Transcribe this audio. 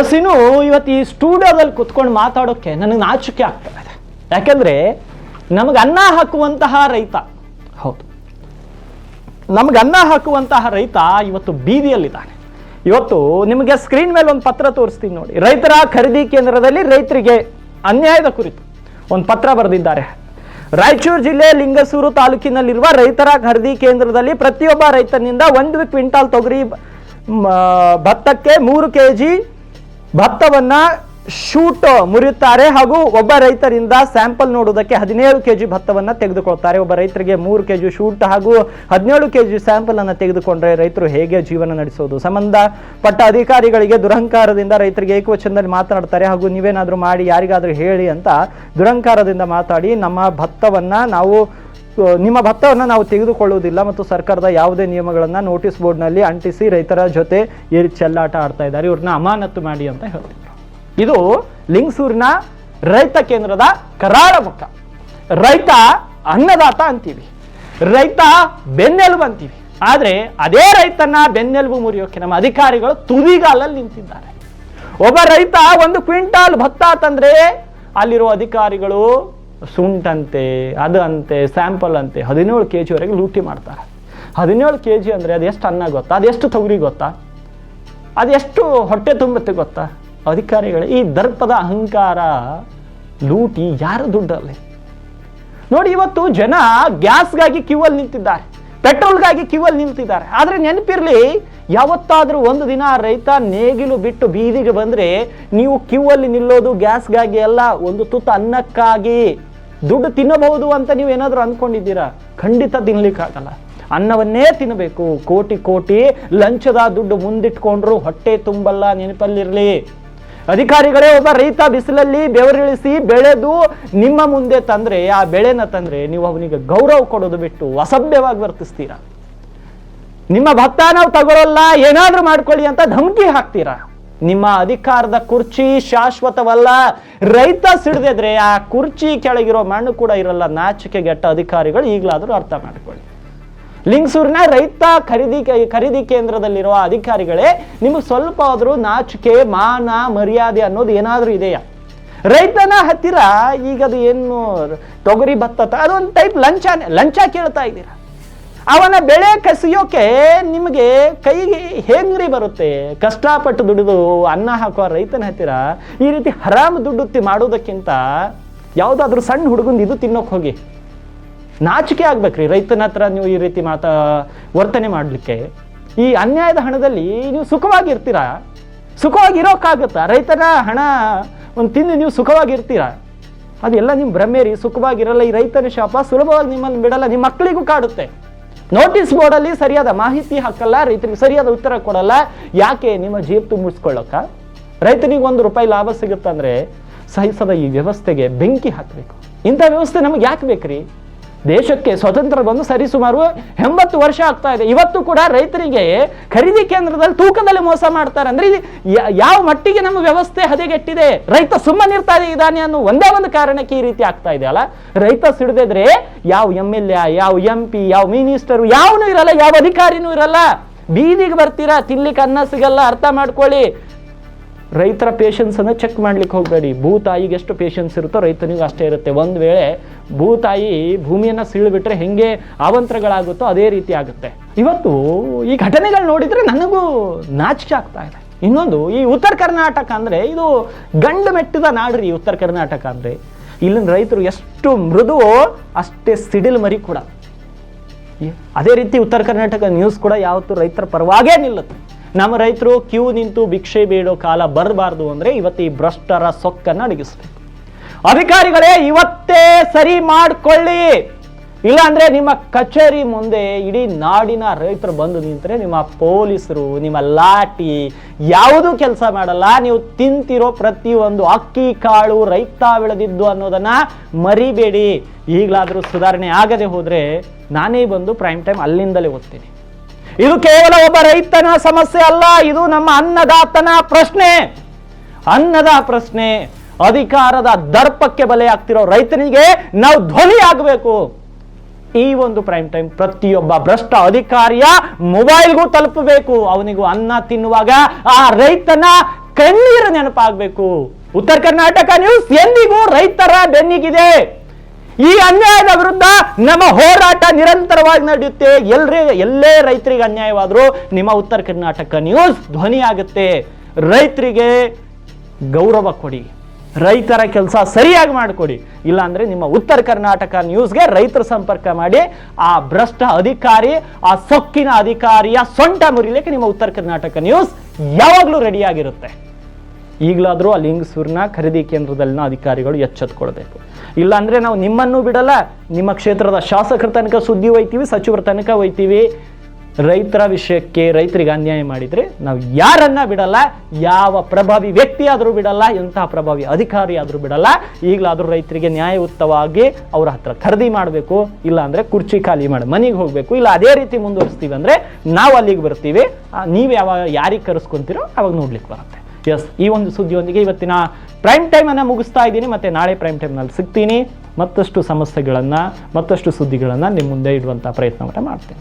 S, ಇನ್ನು ಇವತ್ತು ಈ ಸ್ಟುಡಿಯೋದಲ್ಲಿ ಕುತ್ಕೊಂಡು ಮಾತಾಡೋಕ್ಕೆ ನನಗೆ ನಾಚಿಕೆ ಆಗ್ತಾ ಇದೆ. ಯಾಕೆಂದ್ರೆ ನಮಗೆ ಅನ್ನ ಹಾಕುವಂತಹ ರೈತ, ಹೌದು, ನಮ್ಗೆ ಅನ್ನ ಹಾಕುವಂತಹ ರೈತ ಇವತ್ತು ಬೀದಿಯಲ್ಲಿದ್ದಾನೆ. ಇವತ್ತು ನಿಮಗೆ ಸ್ಕ್ರೀನ್ ಮೇಲೆ ಒಂದು ಪತ್ರ ತೋರಿಸ್ತೀನಿ ನೋಡಿ. ರೈತರ ಖರೀದಿ ಕೇಂದ್ರದಲ್ಲಿ ರೈತರಿಗೆ ಅನ್ಯಾಯದ ಕುರಿತು ಒಂದು ಪತ್ರ ಬರೆದಿದ್ದಾರೆ. ರಾಯಚೂರು ಜಿಲ್ಲೆ ಲಿಂಗಸೂರು ತಾಲೂಕಿನಲ್ಲಿರುವ ರೈತರ ಖರೀದಿ ಕೇಂದ್ರದಲ್ಲಿ ಪ್ರತಿಯೊಬ್ಬ ರೈತನಿಂದ 1 ಕ್ವಿಂಟಾಲ್ ತೊಗರಿ ಭತ್ತಕ್ಕೆ 3 kg ಭತ್ತವನ್ನ ಶೂಟ್ ಮುರಿಯುತ್ತಾರೆ ಹಾಗೂ ಒಬ್ಬ ರೈತರಿಂದ ಸ್ಯಾಂಪಲ್ ನೋಡುವುದಕ್ಕೆ 17 kg ಭತ್ತವನ್ನ ತೆಗೆದುಕೊಳ್ತಾರೆ. ಒಬ್ಬ ರೈತರಿಗೆ 3 kg ಶೂಟ್ ಹಾಗೂ 17 kg ಸ್ಯಾಂಪಲ್ ಅನ್ನು ತೆಗೆದುಕೊಂಡ್ರೆ ರೈತರು ಹೇಗೆ ಜೀವನ ನಡೆಸೋದು? ಸಂಬಂಧಪಟ್ಟ ಅಧಿಕಾರಿಗಳಿಗೆ ದುರಹಂಕಾರದಿಂದ ರೈತರಿಗೆ ಏಕವಚನದಲ್ಲಿ ಮಾತನಾಡ್ತಾರೆ ಹಾಗೂ ನೀವೇನಾದ್ರೂ ಮಾಡಿ ಯಾರಿಗಾದ್ರೂ ಹೇಳಿ ಅಂತ ದುರಹಂಕಾರದಿಂದ ಮಾತಾಡಿ ನಿಮ್ಮ ಭತ್ತವನ್ನು ನಾವು ತೆಗೆದುಕೊಳ್ಳುವುದಿಲ್ಲ ಮತ್ತು ಸರ್ಕಾರದ ಯಾವುದೇ ನಿಯಮಗಳನ್ನ ನೋಟಿಸ್ ಬೋರ್ಡ್ನಲ್ಲಿ ಅಂಟಿಸಿ ರೈತರ ಜೊತೆ ಚೆಲ್ಲಾಟ ಆಡ್ತಾ ಇದ್ದಾರೆ, ಇವ್ರನ್ನ ಅಮಾನತು ಮಾಡಿ ಅಂತ ಹೇಳ್ತಿದ್ರು. ಇದು ಲಿಂಗಸೂರಿನ ರೈತ ಕೇಂದ್ರದ ಕರಾಳ ಮುಖ. ರೈತ ಅನ್ನದಾತ ಅಂತೀವಿ, ರೈತ ಬೆನ್ನೆಲುಬು ಅಂತೀವಿ. ಆದ್ರೆ ಅದೇ ರೈತನ ಬೆನ್ನೆಲುಬು ಮುರಿಯೋಕೆ ನಮ್ಮ ಅಧಿಕಾರಿಗಳು ತುದಿಗಾಲಲ್ಲಿ ನಿಂತಿದ್ದಾರೆ. ಒಬ್ಬ ರೈತ 1 ಕ್ವಿಂಟಾಲ್ ಭತ್ತ ತಂದ್ರೆ ಅಲ್ಲಿರುವ ಅಧಿಕಾರಿಗಳು ಸುಂಟಂತೆ, ಅದು ಅಂತೆ, ಸ್ಯಾಂಪಲ್ ಅಂತೆ 17 kg ವರೆಗೆ ಲೂಟಿ ಮಾಡ್ತಾರೆ. 17 kg ಅಂದ್ರೆ ಅದೆಷ್ಟು ಅನ್ನ ಗೊತ್ತಾ? ಅದೆಷ್ಟು ತೊಗರಿ ಗೊತ್ತಾ? ಅದೆಷ್ಟು ಹೊಟ್ಟೆ ತುಂಬುತ್ತೆ ಗೊತ್ತಾ? ಅಧಿಕಾರಿಗಳೇ, ಈ ದರ್ಪದ ಅಹಂಕಾರ ಲೂಟಿ ಯಾರ ದುಡ್ಡಲ್ಲಿ? ನೋಡಿ, ಇವತ್ತು ಜನ ಗ್ಯಾಸ್ಗಾಗಿ ಕ್ಯೂವಲ್ಲಿ ನಿಂತಿದ್ದಾರೆ, ಪೆಟ್ರೋಲ್ಗಾಗಿ ಕ್ಯೂವಲ್ಲಿ ನಿಂತಿದ್ದಾರೆ. ಆದ್ರೆ ನೆನಪಿರ್ಲಿ, ಯಾವತ್ತಾದ್ರೂ ಒಂದು ದಿನ ರೈತ ನೇಗಿಲು ಬಿಟ್ಟು ಬೀದಿಗೆ ಬಂದ್ರೆ ನೀವು ಕ್ಯೂವಲ್ಲಿ ನಿಲ್ಲೋದು ಗ್ಯಾಸ್ಗಾಗಿ ಅಲ್ಲ, ಒಂದು ತುತ್ತು ಅನ್ನಕ್ಕಾಗಿ. ದುಡ್ಡು ತಿನ್ನಬಹುದು ಅಂತ ನೀವು ಏನಾದ್ರೂ ಅಂದ್ಕೊಂಡಿದ್ದೀರಾ? ಖಂಡಿತ ತಿನ್ಲಿಕ್ಕಾಗಲ್ಲ. ಅನ್ನವನ್ನೇ ತಿನ್ನಬೇಕು. ಕೋಟಿ ಕೋಟಿ ಲಂಚದ ದುಡ್ಡು ಮುಂದಿಟ್ಕೊಂಡ್ರು ಹೊಟ್ಟೆ ತುಂಬಲ್ಲ, ನೆನಪಲ್ಲಿರ್ಲಿ. ಅಧಿಕಾರಿಗಳೇ, ಒಬ್ಬ ರೈತ ಬಿಸಿಲಲ್ಲಿ ಬೆವರಿಳಿಸಿ ಬೆಳೆದು ನಿಮ್ಮ ಮುಂದೆ ತಂದ್ರೆ, ಆ ಬೆಳೆನ ತಂದ್ರೆ ನೀವು ಅವನಿಗೆ ಗೌರವ ಕೊಡೋದು ಬಿಟ್ಟು ಅಸಭ್ಯವಾಗಿ ವರ್ತಿಸ್ತೀರಾ. ನಿಮ್ಮ ಭತ್ತ ನಾವು ತಗೊಳ್ಳಲ್ಲ, ಏನಾದ್ರೂ ಮಾಡ್ಕೊಳ್ಳಿ ಅಂತ ಧಮಕಿ ಹಾಕ್ತೀರಾ. ನಿಮ್ಮ ಅಧಿಕಾರದ ಕುರ್ಚಿ ಶಾಶ್ವತವಲ್ಲ. ರೈತ ಸಿಡಿದ್ರೆ ಆ ಕುರ್ಚಿ ಕೆಳಗಿರೋ ಮಣ್ಣು ಕೂಡ ಇರಲ್ಲ. ನಾಚಿಕೆಗೆಟ್ಟ ಅಧಿಕಾರಿಗಳು ಈಗಲಾದ್ರೂ ಅರ್ಥ ಮಾಡ್ಕೊಳ್ಳಿ. ಲಿಂಗಸೂರಿನ ರೈತ ಖರೀದಿ ಕೇಂದ್ರದಲ್ಲಿರುವ ಅಧಿಕಾರಿಗಳೇ, ನಿಮಗೆ ಸ್ವಲ್ಪ ಆದ್ರೂ ನಾಚಿಕೆ, ಮಾನ, ಮರ್ಯಾದೆ ಅನ್ನೋದು ಏನಾದ್ರೂ ಇದೆಯಾ? ರೈತನ ಹತ್ತಿರ ಈಗ ಅದು ಏನು ತೊಗರಿ ಭತ್ತ ಅದೊಂದು ಟೈಪ್ ಲಂಚ ಕೇಳ್ತಾ ಇದ್ದೀರಾ. ಅವನ ಬೆಳೆ ಕಸಿಯೋಕೆ ನಿಮಗೆ ಕೈಗೆ ಹೆಂಗ್ರಿ ಬರುತ್ತೆ? ಕಷ್ಟಪಟ್ಟು ದುಡಿದು ಅನ್ನ ಹಾಕುವ ರೈತನ ಹತ್ತಿರ ಈ ರೀತಿ ಹರಾಮ್ ದುಡ್ಡುತ್ತಿ ಮಾಡೋದಕ್ಕಿಂತ ಯಾವುದಾದ್ರೂ ಸಣ್ಣ ಹುಡುಗಂದು ಇದು ತಿನ್ನೋಕೆ ಹೋಗಿ. ನಾಚಿಕೆ ಆಗ್ಬೇಕ್ರಿ ರೈತನ ಹತ್ರ ನೀವು ಈ ರೀತಿ ವರ್ತನೆ ಮಾಡಲಿಕ್ಕೆ. ಈ ಅನ್ಯಾಯದ ಹಣದಲ್ಲಿ ನೀವು ಸುಖವಾಗಿರ್ತೀರಾ? ಸುಖವಾಗಿರೋಕ್ಕಾಗತ್ತಾ? ರೈತನ ಹಣ ಒಂದು ತಿಂದು ನೀವು ಸುಖವಾಗಿರ್ತೀರಾ? ಅದೆಲ್ಲ ನಿಮ್ಮ ಭ್ರಮೇರಿ. ಸುಖವಾಗಿರಲ್ಲ. ಈ ರೈತನ ಶಾಪ ಸುಲಭವಾಗಿ ನಿಮ್ಮನ್ನು ಬಿಡಲ್ಲ, ನಿಮ್ಮ ಮಕ್ಕಳಿಗೂ ಕಾಡುತ್ತೆ. ನೋಟಿಸ್ ಬೋರ್ಡಲ್ಲಿ ಸರಿಯಾದ ಮಾಹಿತಿ ಹಾಕಲ್ಲ, ರೈತರಿಗೆ ಸರಿಯಾದ ಉತ್ತರ ಕೊಡಲ್ಲ. ಯಾಕೆ? ನಿಮ್ಮ ಜೇಬು ತುಂಬಿಸ್ಕೊಳ್ಳೋಕ? ರೈತನಿಗೆ ₹1 ಲಾಭ ಸಿಗುತ್ತಂದ್ರೆ ಸಹಿಸದ ಈ ವ್ಯವಸ್ಥೆಗೆ ಬೆಂಕಿ ಹಾಕಬೇಕು. ಇಂಥ ವ್ಯವಸ್ಥೆ ನಮಗೆ ಯಾಕೆ ಬೇಕ್ರಿ? ದೇಶಕ್ಕೆ ಸ್ವತಂತ್ರ ಬಂದು ಸರಿಸುಮಾರು 80 ವರ್ಷ ಆಗ್ತಾ ಇದೆ. ಇವತ್ತು ಕೂಡ ರೈತರಿಗೆ ಖರೀದಿ ಕೇಂದ್ರದಲ್ಲಿ ತೂಕದಲ್ಲಿ ಮೋಸ ಮಾಡ್ತಾರೆ ಅಂದ್ರೆ ಯಾವ ಮಟ್ಟಿಗೆ ನಮ್ಮ ವ್ಯವಸ್ಥೆ ಹದಗೆಟ್ಟಿದೆ? ರೈತ ಸುಮ್ಮನಿರ್ತಾ ಇದ್ದಾನೆ ಅನ್ನೋ ಒಂದೇ ಒಂದು ಕಾರಣಕ್ಕೆ ಈ ರೀತಿ ಆಗ್ತಾ ಇದೆ ಅಲ್ಲ. ರೈತ ಸಿಡಿದ್ರೆ ಯಾವ MLA, ಯಾವ MP, ಯಾವ ಮಿನಿಸ್ಟರ್ ಯಾವನು ಇರಲ್ಲ, ಯಾವ ಅಧಿಕಾರಿನೂ ಇರಲ್ಲ. ಬೀದಿಗೆ ಬರ್ತೀರಾ, ತಿನ್ಲಿಕ್ಕೆ ಅನ್ನ ಸಿಗಲ್ಲ. ಅರ್ಥ ಮಾಡ್ಕೊಳ್ಳಿ. ರೈತರ ಪೇಷನ್ಸ್ ಅನ್ನ ಚೆಕ್ ಮಾಡ್ಲಿಕ್ಕೆ ಹೋಗಬೇಡಿ. ಭೂತಾಯಿಗೆ ಎಷ್ಟು ಪೇಷನ್ಸ್ ಇರುತ್ತೋ ರೈತನಿಗೂ ಅಷ್ಟೇ ಇರುತ್ತೆ. ಒಂದು ವೇಳೆ ಭೂತಾಯಿ ಭೂಮಿಯನ್ನ ಸೀಳ್ಬಿಟ್ರೆ ಹೆಂಗೆ ಅವಂತರಗಳಾಗುತ್ತೋ ಅದೇ ರೀತಿ ಆಗುತ್ತೆ. ಇವತ್ತು ಈ ಘಟನೆಗಳು ನೋಡಿದ್ರೆ ನನಗೂ ನಾಚಿಕೆ ಆಗ್ತಾ ಇದೆ. ಇನ್ನೊಂದು, ಈ ಉತ್ತರ ಕರ್ನಾಟಕ ಅಂದ್ರೆ ಇದು ಗಂಡು ಮೆಟ್ಟಿದ ನಾಡ್ರಿ. ಉತ್ತರ ಕರ್ನಾಟಕ ಅಂದ್ರೆ ಇಲ್ಲಿನ ರೈತರು ಎಷ್ಟು ಮೃದುವೋ ಅಷ್ಟೇ ಸಿಡಿಲ್ ಮರಿ ಕೂಡ. ಅದೇ ರೀತಿ ಉತ್ತರ ಕರ್ನಾಟಕ ನ್ಯೂಸ್ ಕೂಡ ಯಾವತ್ತೂ ರೈತರ ಪರವಾಗೇ ನಿಲ್ಲುತ್ತೆ. ನಮ್ಮ ರೈತರು ಕ್ಯೂ ನಿಂತು ಭಿಕ್ಷೆ ಬೇಡೋ ಕಾಲ ಬರಬಾರ್ದು ಅಂದ್ರೆ ಇವತ್ತು ಈ ಭ್ರಷ್ಟರ ಸೊಕ್ಕನ್ನು ಅಡಗಿಸ್ಬೇಕು. ಅಧಿಕಾರಿಗಳೇ, ಇವತ್ತೇ ಸರಿ ಮಾಡ್ಕೊಳ್ಳಿ. ಇಲ್ಲ ಅಂದ್ರೆ ನಿಮ್ಮ ಕಚೇರಿ ಮುಂದೆ ಇಡೀ ನಾಡಿನ ರೈತರು ಬಂದು ನಿಂತರೆ ನಿಮ್ಮ ಪೊಲೀಸರು, ನಿಮ್ಮ ಲಾಠಿ ಯಾವುದೂ ಕೆಲಸ ಮಾಡಲ್ಲ. ನೀವು ತಿಂತಿರೋ ಪ್ರತಿಯೊಂದು ಅಕ್ಕಿ ಕಾಳು ರೈತ ಬೆಳೆದಿದ್ದು ಅನ್ನೋದನ್ನ ಮರಿಬೇಡಿ. ಈಗಲಾದ್ರೂ ಸುಧಾರಣೆ ಆಗದೆ ಹೋದ್ರೆ ನಾನೇ ಬಂದು ಪ್ರೈಮ್ ಟೈಮ್ ಅಲ್ಲಿಂದಲೇ ಓದ್ತೀನಿ. ಇದು ಕೇವಲ ಒಬ್ಬ ರೈತನ ಸಮಸ್ಯೆ ಅಲ್ಲ, ಇದು ನಮ್ಮ ಅನ್ನದಾತನ ಪ್ರಶ್ನೆ. ಅನ್ನದ ಪ್ರಶ್ನೆ. ಅಧಿಕಾರದ ದರ್ಪಕ್ಕೆ ಬಲೆಯಾಗ್ತಿರೋ ರೈತನಿಗೆ ನಾವು ಧ್ವನಿ ಆಗಬೇಕು. ಈ ಒಂದು ಪ್ರೈಮ್ ಟೈಮ್ ಪ್ರತಿಯೊಬ್ಬ ಭ್ರಷ್ಟ ಅಧಿಕಾರಿಯ ಮೊಬೈಲ್ಗೂ ತಲುಪಬೇಕು. ಅವನಿಗೂ ಅನ್ನ ತಿನ್ನುವಾಗ ಆ ರೈತನ ಕಣ್ಣೀರು ನೆನಪಾಗಬೇಕು. ಉತ್ತರ ಕರ್ನಾಟಕ ನ್ಯೂಸ್ ಎಂದಿಗೂ ರೈತರ ಬೆನ್ನಿಗಿದೆ. ಈ ಅನ್ಯಾಯದ ವಿರುದ್ಧ ನಮ್ಮ ಹೋರಾಟ ನಿರಂತರವಾಗಿ ನಡೆಯುತ್ತೆ. ಎಲ್ಲೇ ರೈತರಿಗೆ ಅನ್ಯಾಯವಾದರೂ ನಿಮ್ಮ ಉತ್ತರ ಕರ್ನಾಟಕ ನ್ಯೂಸ್ ಧ್ವನಿ ಆಗುತ್ತೆ. ರೈತರಿಗೆ ಗೌರವ ಕೊಡಿ, ರೈತರ ಕೆಲಸ ಸರಿಯಾಗಿ ಮಾಡಿಕೊಡಿ. ಇಲ್ಲಾಂದ್ರೆ ನಿಮ್ಮ ಉತ್ತರ ಕರ್ನಾಟಕ ನ್ಯೂಸ್ಗೆ ರೈತರ ಸಂಪರ್ಕ ಮಾಡಿ ಆ ಭ್ರಷ್ಟ ಅಧಿಕಾರಿ, ಆ ಸೊಕ್ಕಿನ ಅಧಿಕಾರಿಯ ಸೊಂಟ ಮುರಿಲಿಕ್ಕೆ ನಿಮ್ಮ ಉತ್ತರ ಕರ್ನಾಟಕ ನ್ಯೂಸ್ ಯಾವಾಗಲೂ ರೆಡಿಯಾಗಿರುತ್ತೆ. ಈಗಲಾದರೂ ಆ ಲಿಂಗಸೂರಿನ ಖರೀದಿ ಕೇಂದ್ರದಲ್ಲಿನ ಅಧಿಕಾರಿಗಳು ಎಚ್ಚೆತ್ಕೊಳ್ಬೇಕು. ಇಲ್ಲಾಂದ್ರೆ ನಾವು ನಿಮ್ಮನ್ನು ಬಿಡಲ್ಲ, ನಿಮ್ಮ ಕ್ಷೇತ್ರದ ಶಾಸಕರ ತನಕ ಸುದ್ದಿ ಒಯ್ತೀವಿ, ಸಚಿವರ ತನಕ ಒಯ್ತೀವಿ. ರೈತರ ವಿಷಯಕ್ಕೆ ರೈತರಿಗೆ ಅನ್ಯಾಯ ಮಾಡಿದ್ರೆ ನಾವು ಯಾರನ್ನ ಬಿಡಲ್ಲ, ಯಾವ ಪ್ರಭಾವಿ ವ್ಯಕ್ತಿ ಆದರೂ ಬಿಡಲ್ಲ, ಎಂತಹ ಪ್ರಭಾವಿ ಅಧಿಕಾರಿ ಆದರೂ ಬಿಡಲ್ಲ. ಈಗಲಾದರೂ ರೈತರಿಗೆ ನ್ಯಾಯಯುತವಾಗಿ ಅವರ ಹತ್ರ ಖರೀದಿ ಮಾಡಬೇಕು. ಇಲ್ಲ ಅಂದ್ರೆ ಕುರ್ಚಿ ಖಾಲಿ ಮಾಡಿ ಮನೆಗೆ ಹೋಗಬೇಕು. ಇಲ್ಲ ಅದೇ ರೀತಿ ಮುಂದುವರಿಸ್ತೀವಿ ಅಂದ್ರೆ ನಾವು ಅಲ್ಲಿಗೆ ಬರ್ತೀವಿ. ನೀವು ಯಾರಿಗೆ ಕರೆಸ್ಕೊಂತೀರೋ ಅವಾಗ ನೋಡ್ಲಿಕ್ಕೆ ಬರುತ್ತೆ. ಎಸ್, ಈ ಒಂದು ಸುದ್ದಿಯೊಂದಿಗೆ ಇವತ್ತಿನ ಪ್ರೈಮ್ ಟೈಮ್ ಅನ್ನ ಮುಗಿಸ್ತಾ ಇದ್ದೀನಿ. ಮತ್ತೆ ನಾಳೆ ಪ್ರೈಮ್ ಟೈಮ್ನಲ್ಲಿ ಸಿಗ್ತೀನಿ. ಮತ್ತಷ್ಟು ಸಮಸ್ಯೆಗಳನ್ನ, ಮತ್ತಷ್ಟು ಸುದ್ದಿಗಳನ್ನ ನಿಮ್ಮ ಮುಂದೆ ಇಡುವಂತಹ ಪ್ರಯತ್ನವನ್ನ ಮಾಡ್ತೀನಿ.